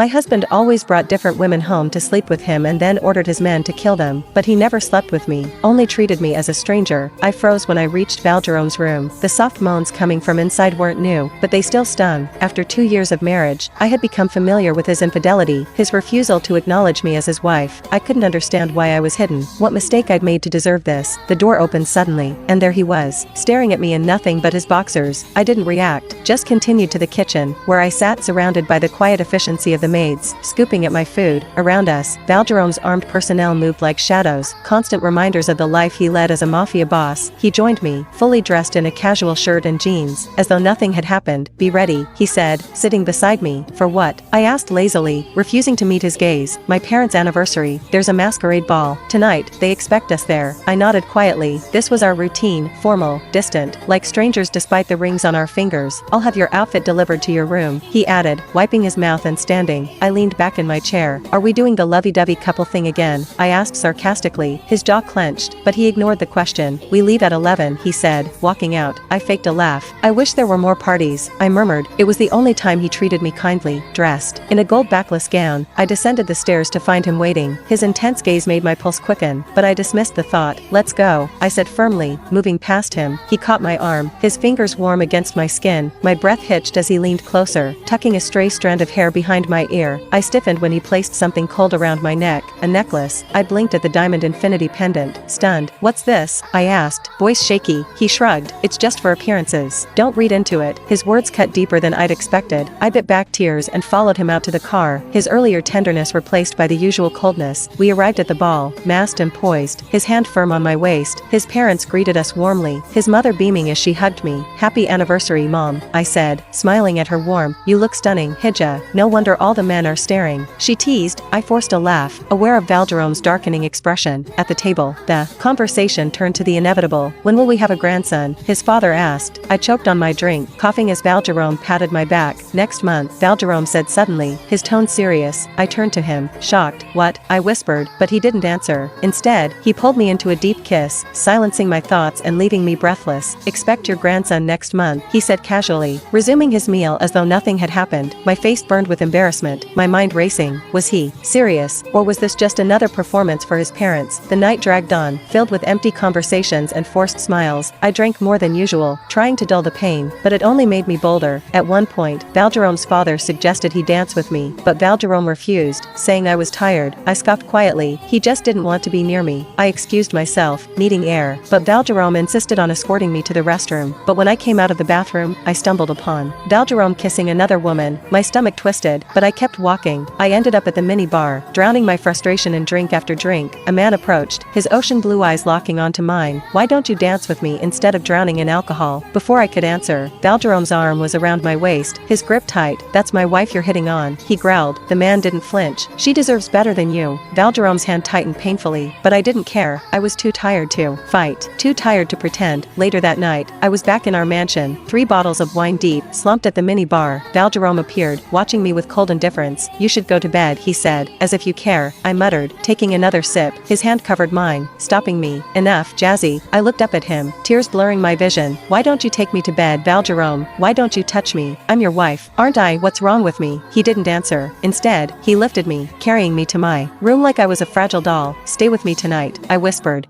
My husband always brought different women home to sleep with him and then ordered his men to kill them, but he never slept with me, only treated me as a stranger. I froze when I reached Val Jerome's room. The soft moans coming from inside weren't new, but they still stung. After 2 years of marriage, I had become familiar with his infidelity, his refusal to acknowledge me as his wife. I couldn't understand why I was hidden, what mistake I'd made to deserve this. The door opened suddenly, and there he was, staring at me in nothing but his boxers. I didn't react, just continued to the kitchen, where I sat surrounded by the quiet efficiency of the maids, scooping at my food. Around us, Val Jerome's armed personnel moved like shadows, constant reminders of the life he led as a mafia boss. He joined me, fully dressed in a casual shirt and jeans, as though nothing had happened. "Be ready," he said, sitting beside me. "For what?" I asked lazily, refusing to meet his gaze. "My parents' anniversary. There's a masquerade ball tonight. They expect us there." I nodded quietly. This was our routine, formal, distant, like strangers despite the rings on our fingers. "I'll have your outfit delivered to your room," he added, wiping his mouth and standing. I leaned back in my chair. "Are we doing the lovey-dovey couple thing again?" I asked sarcastically. His jaw clenched, but he ignored the question. "We leave at 11, he said, walking out. I faked a laugh. "I wish there were more parties," I murmured. It was the only time he treated me kindly. Dressed in a gold backless gown, I descended the stairs to find him waiting. His intense gaze made my pulse quicken, but I dismissed the thought. "Let's go," I said firmly, moving past him. He caught my arm, his fingers warm against my skin. My breath hitched as he leaned closer, tucking a stray strand of hair behind my ear. I stiffened when he placed something cold around my neck, a necklace. I blinked at the diamond infinity pendant, stunned. "What's this?" I asked, voice shaky. He shrugged. "It's just for appearances. Don't read into it." His words cut deeper than I'd expected. I bit back tears and followed him out to the car, his earlier tenderness replaced by the usual coldness. We arrived at the ball, masked and poised, his hand firm on my waist. His parents greeted us warmly, his mother beaming as she hugged me. "Happy anniversary, Mom," I said, smiling at her warm. "You look stunning, Hija. No wonder all the men are staring," she teased. I forced a laugh, aware of Val Jerome's darkening expression. At the table, the conversation turned to the inevitable. "When will we have a grandson?" his father asked. I choked on my drink, coughing as Val Jerome patted my back. "Next month," Val Jerome said suddenly, his tone serious. I turned to him, shocked. "What?" I whispered, but he didn't answer. Instead, he pulled me into a deep kiss, silencing my thoughts and leaving me breathless. "Expect your grandson next month," he said casually, resuming his meal as though nothing had happened. My face burned with embarrassment, my mind racing. Was he serious, or was this just another performance for his parents? The night dragged on, filled with empty conversations and forced smiles. I drank more than usual, trying to dull the pain, but it only made me bolder. At one point, Val Jerome's father suggested he dance with me, but Val Jerome refused, saying I was tired. I scoffed quietly. He just didn't want to be near me. I excused myself, needing air, but Val Jerome insisted on escorting me to the restroom. But when I came out of the bathroom, I stumbled upon Val Jerome kissing another woman. My stomach twisted, but I kept walking. I ended up at the mini bar, drowning my frustration in drink after drink. A man approached, his ocean blue eyes locking onto mine. "Why don't you dance with me instead of drowning in alcohol?" Before I could answer, Val Jerome's arm was around my waist, his grip tight. "That's my wife you're hitting on," he growled. The man didn't flinch. "She deserves better than you." Val Jerome's hand tightened painfully, but I didn't care. I was too tired to fight, too tired to pretend. Later that night, I was back in our mansion, 3 bottles of wine deep, slumped at the mini bar. Val Jerome appeared, watching me with cold indifference. "You should go to bed," he said. "As if you care," I muttered, taking another sip. His hand covered mine, stopping me. "Enough, Jazzy." I looked up at him, tears blurring my vision. "Why don't you take me to bed, Val Jerome? Why don't you touch me? I'm your wife, aren't I? What's wrong with me?" He didn't answer. Instead, he lifted me, carrying me to my room like I was a fragile doll. "Stay with me tonight," I whispered.